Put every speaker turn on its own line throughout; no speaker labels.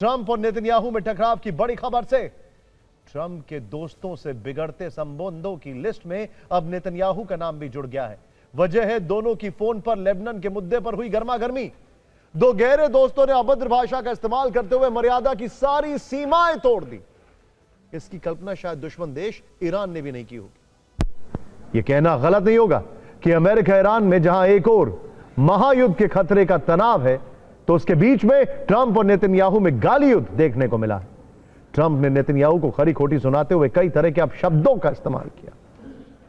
Trump और Netanyahu में टकराव की बड़ी खबर से ट्रंप के दोस्तों से बिगड़ते संबंधों की लिस्ट में अब नेतन्याहू का नाम भी जुड़ गया है। वजह है दोनों की फोन पर लेबनान के मुद्दे पर हुई गर्मागर्मी। दो गहरे दोस्तों ने अभद्र भाषा का इस्तेमाल करते हुए मर्यादा की सारी सीमाएं तोड़ दी। इसकी कल्पना शायद दुश्मन देश ईरान ने भी नहीं की होगी। यह कहना गलत नहीं होगा कि अमेरिका ईरान में जहां एक और महायुद्ध के खतरे का तनाव है, तो उसके बीच में ट्रंप और नेतन्याहू में गाली युद्ध देखने को मिला है। ट्रंप ने नेतन्याहू को खरी खोटी सुनाते हुए कई तरह के शब्दों का इस्तेमाल किया।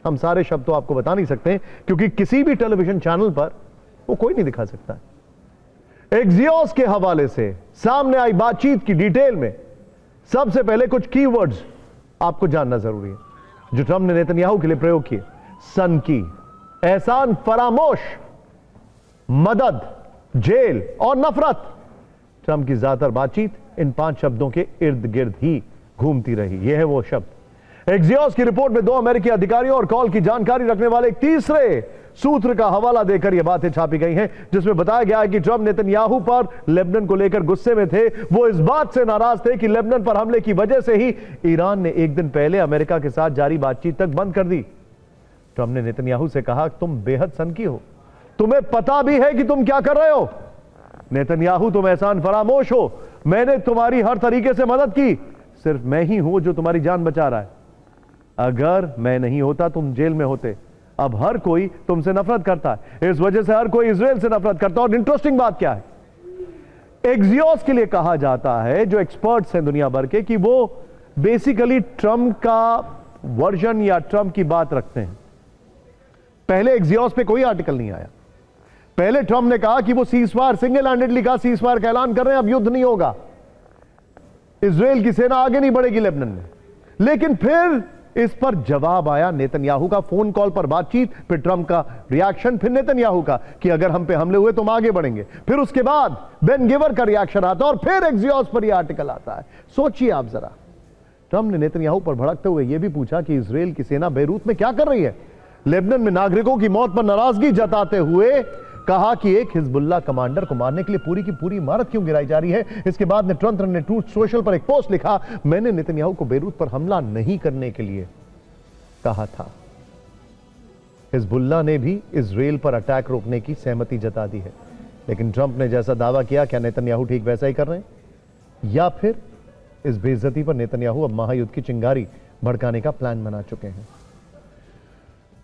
हम सारे शब्द तो आपको बता नहीं सकते क्योंकि किसी भी टेलीविजन चैनल पर वो कोई नहीं दिखा सकता। एक्सियोस के हवाले से सामने आई बातचीत की डिटेल में सबसे पहले कुछ कीवर्ड्स आपको जानना जरूरी है जो ट्रंप ने नेतन्याहू के लिए प्रयोग किए। सनकी, एहसान फरामोश, मदद, जेल और नफरत। ट्रंप की ज्यादातर बातचीत इन 5 शब्दों के इर्द गिर्द ही घूमती रही। यह है वो शब्द। एक्सियोस की रिपोर्ट में 2 अमेरिकी अधिकारियों और कॉल की जानकारी रखने वाले एक तीसरे सूत्र का हवाला देकर यह बातें छापी गई हैं, जिसमें बताया गया है कि ट्रंप नेतन्याहू पर लेबनान को लेकर गुस्से में थे। वो इस बात से नाराज थे कि लेबनान पर हमले की वजह से ही ईरान ने एक दिन पहले अमेरिका के साथ जारी बातचीत तक बंद कर दी। ट्रंप ने नेतन्याहू से कहा, तुम बेहद सनकी हो, तुम्हें पता भी है कि तुम क्या कर रहे हो। नेतन्याहू, तुम एहसान फरामोश हो, मैंने तुम्हारी हर तरीके से मदद की, सिर्फ मैं ही हूं जो तुम्हारी जान बचा रहा है। अगर मैं नहीं होता तुम जेल में होते। अब हर कोई तुमसे नफरत करता है, इस वजह से हर कोई इजराइल से नफरत करता है। और इंटरेस्टिंग बात क्या है, एक्सियोस के लिए कहा जाता है, जो एक्सपर्ट्स हैं दुनिया भर के, कि वो बेसिकली ट्रंप का वर्जन या ट्रंप की बात रखते हैं। पहले एक्सियोस पे कोई आर्टिकल नहीं आया। पहले ट्रंप ने कहा कि वो सीजफायर, सिंगल हैंडेडली कहा सीजफायर का ऐलान कर रहे हैं, अब युद्ध नहीं होगा, इजराइल की सेना आगे नहीं बढ़ेगी लेबनान में। लेकिन फिर इस पर जवाब आया नेतन्याहू का, फोन कॉल पर बातचीत, फिर ट्रंप का रिएक्शन, फिर नेतन्याहू का कि अगर हम पे हमले हुए तो हम आगे बढ़ेंगे। फिर उसके बाद बेन गिवर का रिएक्शन आता है और फिर एक्सियोस पर यह आर्टिकल आता है। सोचिए आप जरा, ट्रंप ने नेतन्याहू पर भड़कते हुए यह भी पूछा कि इजराइल की सेना बेरूत में क्या कर रही है। लेबनान में नागरिकों की मौत पर नाराजगी जताते हुए कहा कि एक हिजबुल्लाह कमांडर को मारने के लिए पूरी की पूरी इमारत क्यों गिराई जा रही है। इसके बाद ने ट्रंप ने ट्रूथ सोशल पर एक पोस्ट लिखा, मैंने नेतन्याहू को बेरूत पर हमला नहीं करने के लिए कहा था। हिजबुल्लाह ने भी इजराइल पर अटैक रोकने की सहमति जता दी है। लेकिन ट्रंप ने जैसा दावा किया, क्या नेतन्याहू ठीक वैसा ही कर रहे हैं, या फिर इस बेइज्जती पर नेतन्याहू अब महायुद्ध की चिंगारी भड़काने का प्लान बना चुके हैं।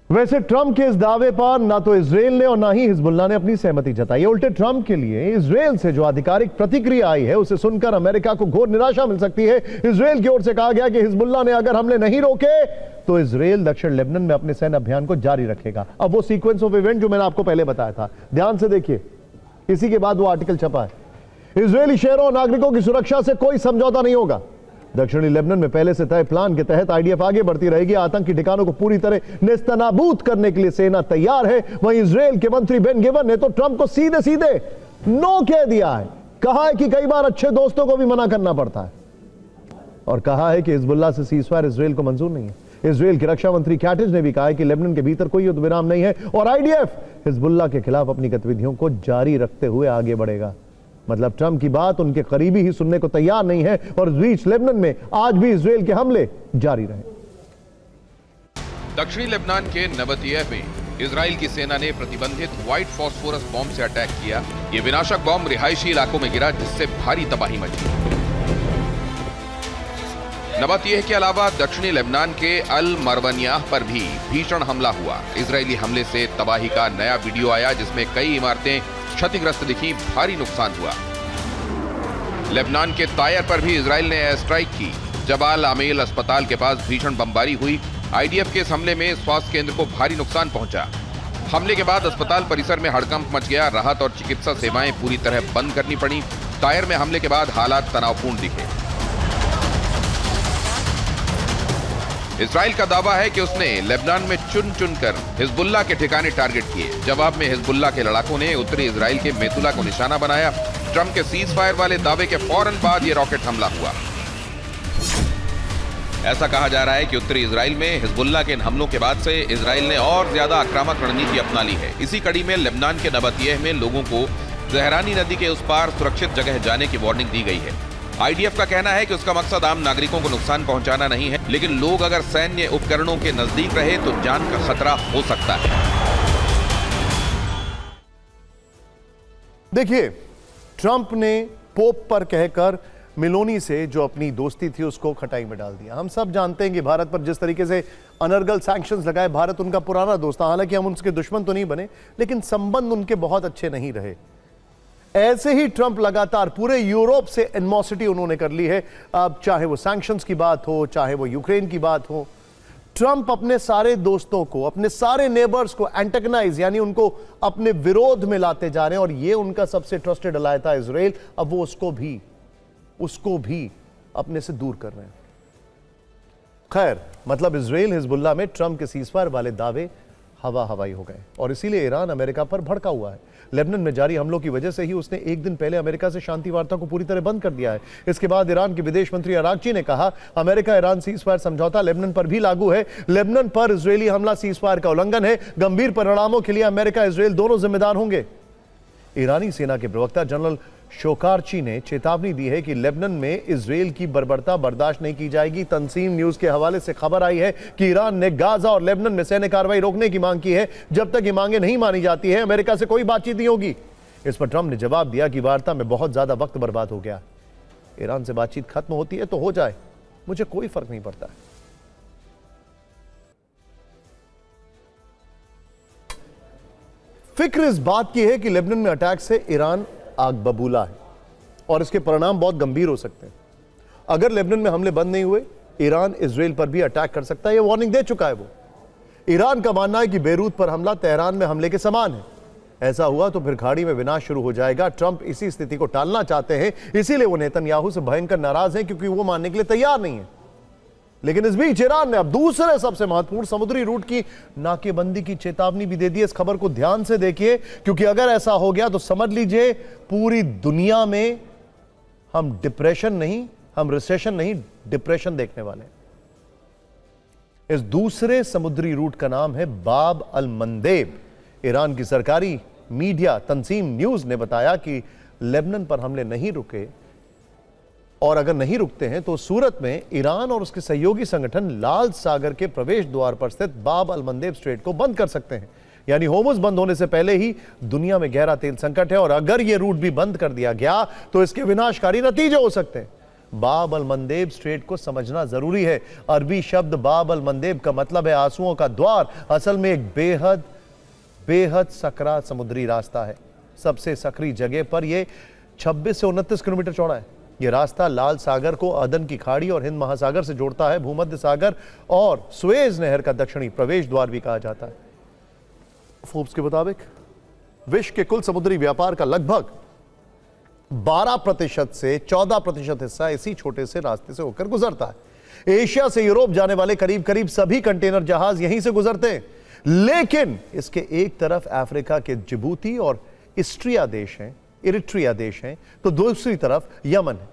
वैसे ट्रंप के इस दावे पर ना तो इजराइल ने और ना ही हिजबुल्लाह ने अपनी सहमति जताई है। उल्टे ट्रंप के लिए इजराइल से जो आधिकारिक प्रतिक्रिया आई है, उसे सुनकर अमेरिका को घोर निराशा मिल सकती है। इजराइल की ओर से कहा गया कि हिजबुल्लाह ने अगर हमले नहीं रोके तो इजराइल दक्षिण लेबनान में अपने सैन्य अभियान को जारी रखेगा। अब वो सीक्वेंस ऑफ इवेंट जो मैंने आपको पहले बताया था, ध्यान से देखिए, इसी के बाद वो आर्टिकल छपा है। इजरायली शहरों और नागरिकों की सुरक्षा से कोई समझौता नहीं होगा। दक्षिणी लेबनान में पहले से तय प्लान के तहत आईडीएफ आगे बढ़ती रहेगी। आतंकी ठिकानों को पूरी तरह नेस्तनाबूद करने के लिए सेना तैयार है। वहीं इजराइल के मंत्री बेन गिवर ने तो ट्रंप को सीधे सीधे नो कह दिया है। कहा है कि कई बार अच्छे दोस्तों को भी मना करना पड़ता है, और कहा है कि हिजबुल्लाह से सीजफायर इजराइल को मंजूर नहीं है। इजराइल के रक्षा मंत्री कैटिस ने भी कहा है कि लेबनान के भीतर कोई युद्ध विराम नहीं है और आईडीएफ हिजबुल्लाह के खिलाफ अपनी गतिविधियों को जारी रखते हुए आगे बढ़ेगा। मतलब ट्रंप की बात उनके करीबी ही सुनने को तैयार नहीं है और इस बीच लेबनान में आज भी इजराइल के हमले जारी रहे।
दक्षिणी लेबनान के नबतियह में इजराइल की सेना ने प्रतिबंधित व्हाइट फास्फोरस बॉम्ब से अटैक किया। ये विनाशक बॉम्ब रिहायशी इलाकों में गिरा, जिससे भारी तबाही मची। नबतियह के अलावा दक्षिणी लेबनान के अल मरवनियाह पर भी भीषण हमला हुआ। इजरायली हमले से तबाही का नया वीडियो आया, जिसमें कई इमारतें क्षतिग्रस्त दिखी, भारी नुकसान हुआ। लेबनान के तायर पर भी इजराइल ने एयर स्ट्राइक की। जबाल आमेल अस्पताल के पास भीषण बमबारी हुई। आईडीएफ के इस हमले में स्वास्थ्य केंद्र को भारी नुकसान पहुंचा। हमले के बाद अस्पताल परिसर में हड़कंप मच गया। राहत और चिकित्सा सेवाएं पूरी तरह बंद करनी पड़ी। तायर में हमले के बाद हालात तनावपूर्ण दिखे। इजराइल का दावा है कि उसने लेबनान में चुन चुनकर हिजबुल्लाह के ठिकाने टारगेट किए। जवाब में हिजबुल्लाह के लड़ाकों ने उत्तरी इजराइल के मेतुला को निशाना बनाया। ट्रंप के सीज फायर वाले दावे के फौरन बाद यह रॉकेट हमला हुआ। ऐसा कहा जा रहा है कि उत्तरी इजराइल में हिजबुल्लाह के इन हमलों के बाद से इजराइल ने और ज्यादा आक्रामक रणनीति अपना ली है। इसी कड़ी में लेबनान के नबतियह में लोगों को जहरानी नदी के उस पार सुरक्षित जगह जाने की वार्निंग दी गई है। आईडीएफ का कहना है कि उसका मकसद आम नागरिकों को नुकसान पहुंचाना नहीं है, लेकिन लोग अगर सैन्य उपकरणों के नजदीक रहे तो जान का खतरा हो सकता है।
देखिए, ट्रंप ने पोप पर कहकर मेलोनी से जो अपनी दोस्ती थी उसको खटाई में डाल दिया। हम सब जानते हैं कि भारत पर जिस तरीके से अनर्गल सैंक्शंस लगाए, भारत उनका पुराना दोस्त था। हालांकि हम उनके दुश्मन तो नहीं बने, लेकिन संबंध उनके बहुत अच्छे नहीं रहे। ऐसे ही ट्रंप लगातार पूरे यूरोप से एनिमोसिटी उन्होंने कर ली है। अब चाहे वो सैंक्शंस की बात हो, चाहे वो यूक्रेन की बात हो, ट्रंप अपने सारे दोस्तों को, अपने सारे नेबर्स को एंटेगनाइज यानी उनको अपने विरोध में लाते जा रहे हैं। और ये उनका सबसे ट्रस्टेड अलाय था इजराइल, अब वो उसको भी अपने से दूर कर रहे हैं। खैर, मतलब इजराइल हिजबुल्लाह में ट्रंप के सीजफायर वाले दावे हवा हवाई हो गए और इसीलिए ईरान अमेरिका पर भड़का हुआ है। लेबनान में जारी हमलों की वजह से ही उसने एक दिन पहले अमेरिका से शांति वार्ता को पूरी तरह बंद कर दिया है। इसके बाद ईरान के विदेश मंत्री अरागची ने कहा, अमेरिका ईरान सीजफायर समझौता लेबनान पर भी लागू है। लेबनान पर इजरायली हमला सीजफायर का उल्लंघन है। गंभीर परिणामों के लिए अमेरिका इजरायल दोनों जिम्मेदार होंगे। ईरानी सेना के प्रवक्ता जनरल शोकारची ने चेतावनी दी है कि लेबनान में इजरायल की बर्बरता बर्दाश्त नहीं की जाएगी। तंसीम न्यूज के हवाले से खबर आई है कि ईरान ने गाजा और लेबनान में सैन्य कार्रवाई रोकने की मांग की है। जब तक ये मांगे नहीं मानी जाती है, अमेरिका से कोई बातचीत नहीं होगी। इस पर ट्रंप ने जवाब दिया कि वार्ता में बहुत ज्यादा वक्त बर्बाद हो गया। ईरान से बातचीत खत्म होती है तो हो जाए, मुझे कोई फर्क नहीं पड़ता है। फिक्र इस बात की है कि लेबनान में अटैक से ईरान आग बबूला है और इसके परिणाम बहुत गंभीर हो सकते हैं। अगर लेबनान में हमले बंद नहीं हुए, ईरान इजराइल पर भी अटैक कर सकता है। यह वार्निंग दे चुका है वो। ईरान का मानना है कि बेरूत पर हमला तेहरान में हमले के समान है। ऐसा हुआ तो फिर खाड़ी में विनाश शुरू हो जाएगा। ट्रंप इसी स्थिति को टालना चाहते हैं, इसीलिए वो नेतन्याहू से भयंकर नाराज हैं, क्योंकि वो मानने के लिए तैयार नहीं है। लेकिन इस बीच ईरान ने अब दूसरे सबसे महत्वपूर्ण समुद्री रूट की नाकेबंदी की चेतावनी भी दे दी है। इस खबर को ध्यान से देखिए, क्योंकि अगर ऐसा हो गया तो समझ लीजिए पूरी दुनिया में हम डिप्रेशन नहीं, हम रिसेशन नहीं, डिप्रेशन देखने वाले हैं। इस दूसरे समुद्री रूट का नाम है बाब अल मंदेब। ईरान की सरकारी मीडिया तंसीम न्यूज ने बताया कि लेबनान पर हमले नहीं रुके, और अगर नहीं रुकते हैं तो सूरत में ईरान और उसके सहयोगी संगठन लाल सागर के प्रवेश द्वार पर स्थित बाब अल मंदेब स्ट्रेट को बंद कर सकते हैं। यानी होर्मुज बंद होने से पहले ही दुनिया में गहरा तेल संकट है, और अगर यह रूट भी बंद कर दिया गया तो इसके विनाशकारी नतीजे हो सकते हैं। बाब अल मंदेब स्ट्रेट को समझना जरूरी है। अरबी शब्द बाब अल मंदेब का मतलब है आंसुओं का द्वार। असल में एक बेहद सकरा समुद्री रास्ता है। सबसे सकरी जगह पर यह 26 से 29 किलोमीटर चौड़ा है। यह रास्ता लाल सागर को अदन की खाड़ी और हिंद महासागर से जोड़ता है। भूमध्य सागर और सुएज नहर का दक्षिणी प्रवेश द्वार भी कहा जाता है। फोर्ब्स के मुताबिक विश्व के कुल समुद्री व्यापार का लगभग 12% से 14% हिस्सा इसी छोटे से रास्ते से होकर गुजरता है। एशिया से यूरोप जाने वाले करीब करीब सभी कंटेनर जहाज यहीं से गुजरते हैं। लेकिन इसके एक तरफ अफ्रीका के जिबूती और इरिट्रिया देश हैं, तो दूसरी तरफ यमन है।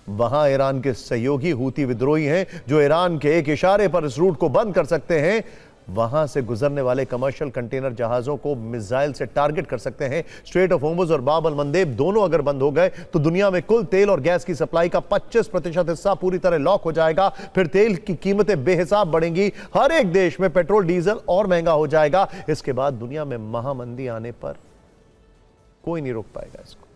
वहां ईरान के सहयोगी हूती विद्रोही हैं, जो ईरान के एक इशारे पर इस रूट को बंद कर सकते हैं। वहां से गुजरने वाले कमर्शियल कंटेनर जहाजों को मिसाइल से टारगेट कर सकते हैं। स्ट्रेट ऑफ होर्मुज और बाब अल मंदेब दोनों अगर बंद हो गए तो दुनिया में कुल तेल और गैस की सप्लाई का 25% हिस्सा पूरी तरह लॉक हो जाएगा। फिर तेल की कीमतें बेहिसाब बढ़ेंगी। हर एक देश में पेट्रोल डीजल और महंगा हो जाएगा। इसके बाद दुनिया में महामंदी आने पर कोई नहीं रोक पाएगा इसको।